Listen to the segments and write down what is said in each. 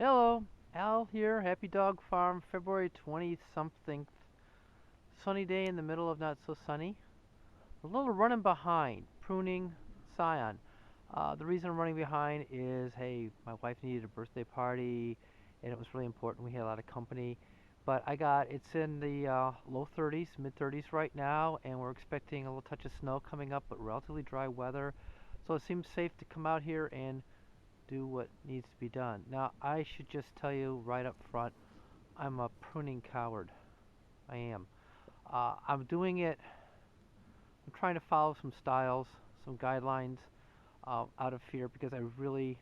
Hello, Al here, Happy Dog Farm, February 20 something. Sunny day in the middle of not so sunny. A little running behind, pruning scion. The reason I'm running behind is hey, my wife needed a birthday party and it was really important. We had a lot of company. But it's in the low 30s, mid 30s right now, and we're expecting a little touch of snow coming up, but relatively dry weather. So it seems safe to come out here and do what needs to be done. Now, I should just tell you right up front, I'm a pruning coward. I am. I'm doing it, I'm trying to follow some styles, some guidelines out of fear because I really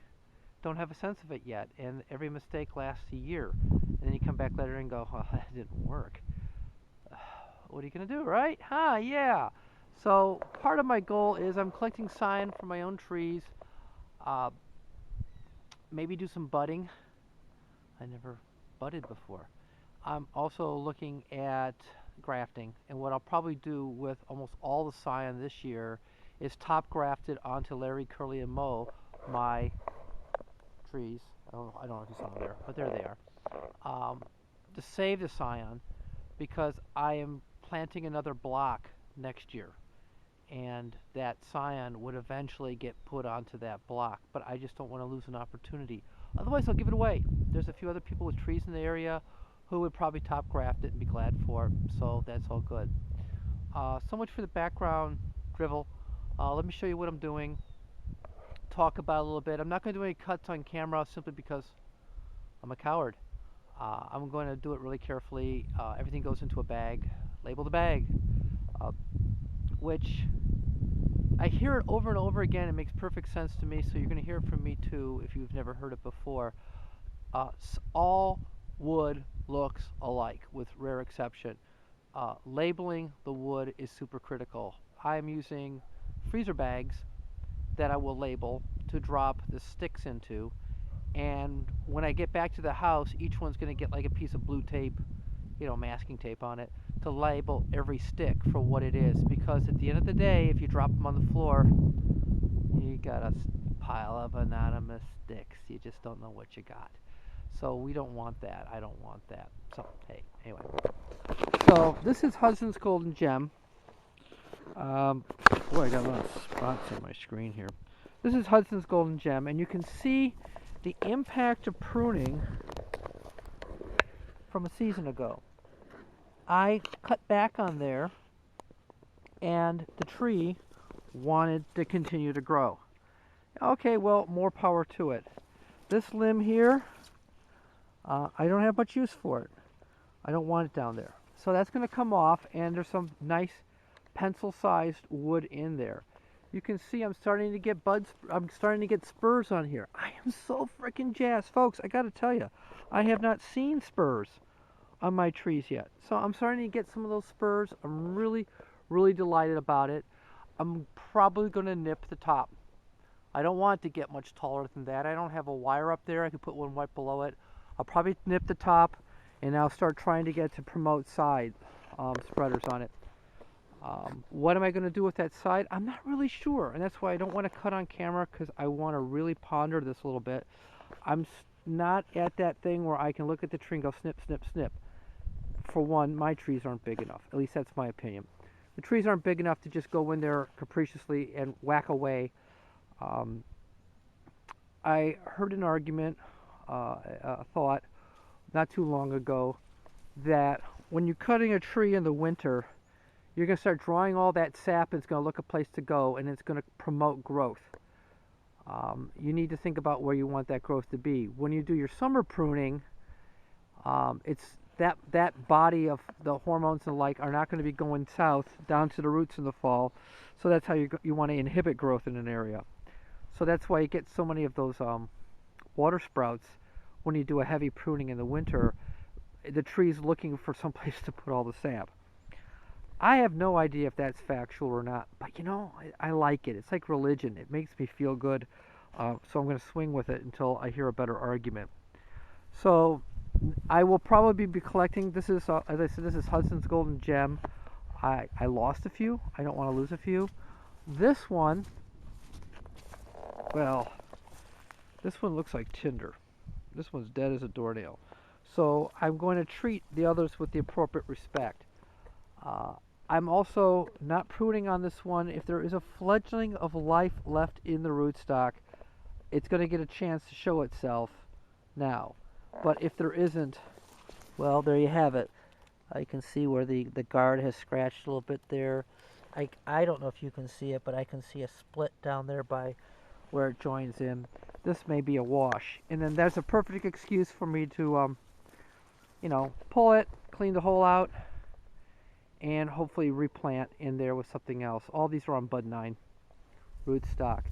don't have a sense of it yet. And every mistake lasts a year. And then you come back later and go, well, that didn't work. What are you going to do, right? Huh, yeah. So part of my goal is I'm collecting scion from my own trees, uh, maybe do some budding. I never budded before. I'm also looking at grafting, and what I'll probably do with almost all the scion this year is top grafted onto Larry, Curly, and Moe, my trees. I don't know if you saw them there, but there they are. To save the scion because I am planting another block next year, and that scion would eventually get put onto that block, but I just don't want to lose an opportunity. Otherwise, I'll give it away. There's a few other people with trees in the area who would probably top graft it and be glad for it, so that's all good. So much for the background drivel. Let me show you what I'm doing, talk about it a little bit. I'm not going to do any cuts on camera simply because I'm a coward. I'm going to do it really carefully. Everything goes into a bag. Label the bag, uh, which I hear it over and over again. It makes perfect sense to me, so you're going to hear it from me too if you've never heard it before. All wood looks alike, with rare exception. Labeling the wood is super critical. I am using freezer bags that I will label to drop the sticks into, and when I get back to the house, each one's going to get like a piece of blue tape, masking tape on it, to label every stick for what it is. Because at the end of the day, if you drop them on the floor, you got a pile of anonymous sticks. You just don't know what you got. So we don't want that. I don't want that. So, hey, anyway. So this is Hudson's Golden Gem. Boy, I got a lot of spots on my screen here. This is Hudson's Golden Gem, and you can see the impact of pruning from a season ago. I cut back on there, and the tree wanted to continue to grow. Okay, well, more power to it. This limb here, I don't have much use for it. I don't want it down there. So that's going to come off, and there's some nice pencil-sized wood in there. You can see I'm starting to get buds. I'm starting to get spurs on here. I am so freaking jazzed, folks. I got to tell you, I have not seen spurs on my trees yet. So I'm starting to get some of those spurs. I'm really, really delighted about it. I'm probably going to nip the top. I don't want it to get much taller than that. I don't have a wire up there. I could put one right below it. I'll probably nip the top, and I'll start trying to get to promote side spreaders on it. What am I going to do with that side? I'm not really sure, and that's why I don't want to cut on camera, because I want to really ponder this a little bit. I'm not at that thing where I can look at the tree and go snip, snip, snip. For one, my trees aren't big enough. At least that's my opinion. The trees aren't big enough to just go in there capriciously and whack away. I heard an argument, a thought, not too long ago, that when you're cutting a tree in the winter, you're going to start drawing all that sap, and it's going to look a place to go, and it's going to promote growth. You need to think about where you want that growth to be. When you do your summer pruning, it's that body of the hormones and the like are not going to be going south down to the roots in the fall. So that's how you want to inhibit growth in an area. So that's why you get so many of those water sprouts when you do a heavy pruning in the winter. The tree's looking for some place to put all the sap. I have no idea if that's factual or not, but I like it. It's like religion. It makes me feel good, so I'm going to swing with it until I hear a better argument. So I will probably be collecting. This is, as I said, this is Hudson's Golden Gem. I lost a few. I don't want to lose a few. This one, well, this one looks like tinder. This one's dead as a doornail. So I'm going to treat the others with the appropriate respect. I'm also not pruning on this one. If there is a fledgling of life left in the rootstock, it's going to get a chance to show itself now. But if there isn't, well, there you have it. You can see where the guard has scratched a little bit there. I don't know if you can see it, but I can see a split down there by where it joins in. This may be a wash. And then there's a perfect excuse for me to, pull it, clean the hole out, and hopefully replant in there with something else. All these are on bud 9 rootstock.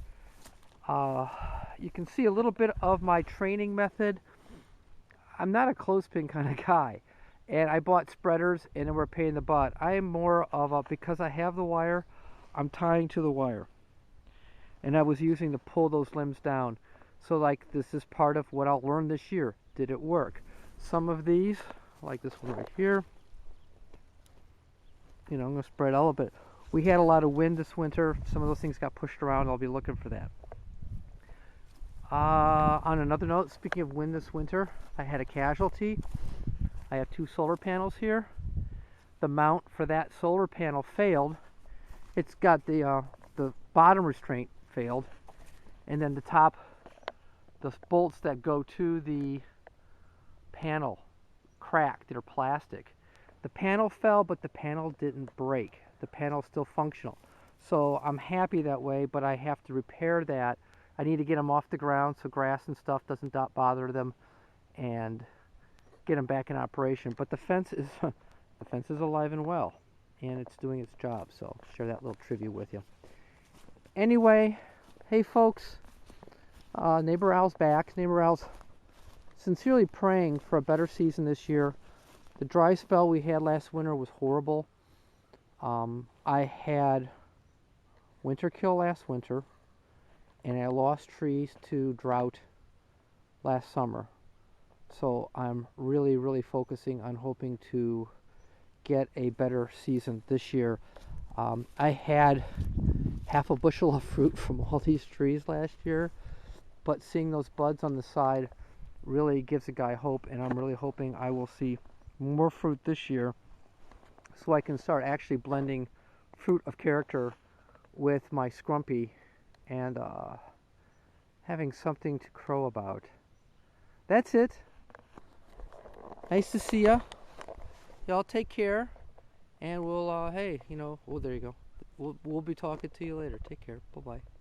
You can see a little bit of my training method. I'm not a clothespin kind of guy, and I bought spreaders and they were a pain in the butt. I am more of a, because I have the wire, I'm tying to the wire, and I was using to pull those limbs down. So like, this is part of what I'll learn this year. Did it work? Some of these, like this one right here, I'm going to spread all of it. We had a lot of wind this winter. Some of those things got pushed around. I'll be looking for that. On another note, speaking of wind this winter, I had a casualty. I have 2 solar panels here. The mount for that solar panel failed. It's got the bottom restraint failed, and then the bolts that go to the panel cracked. They're plastic. The panel fell, but the panel didn't break. The panel's still functional. So I'm happy that way, but I have to repair that. I need to get them off the ground so grass and stuff doesn't bother them, and get them back in operation. But the fence is alive and well, and it's doing its job. So I'll share that little trivia with you. Anyway, hey folks, Neighbor Al's back. Neighbor Al's sincerely praying for a better season this year. The dry spell we had last winter was horrible. I had winter kill last winter, and I lost trees to drought last summer. So I'm really, really focusing on hoping to get a better season this year. I had half a bushel of fruit from all these trees last year, but seeing those buds on the side really gives a guy hope, and I'm really hoping I will see more fruit this year so I can start actually blending fruit of character with my scrumpy and having something to crow about. That's it. Nice to see ya. Y'all take care, and we'll hey, oh, there you go. We'll be talking to you later. Take care. Bye-bye.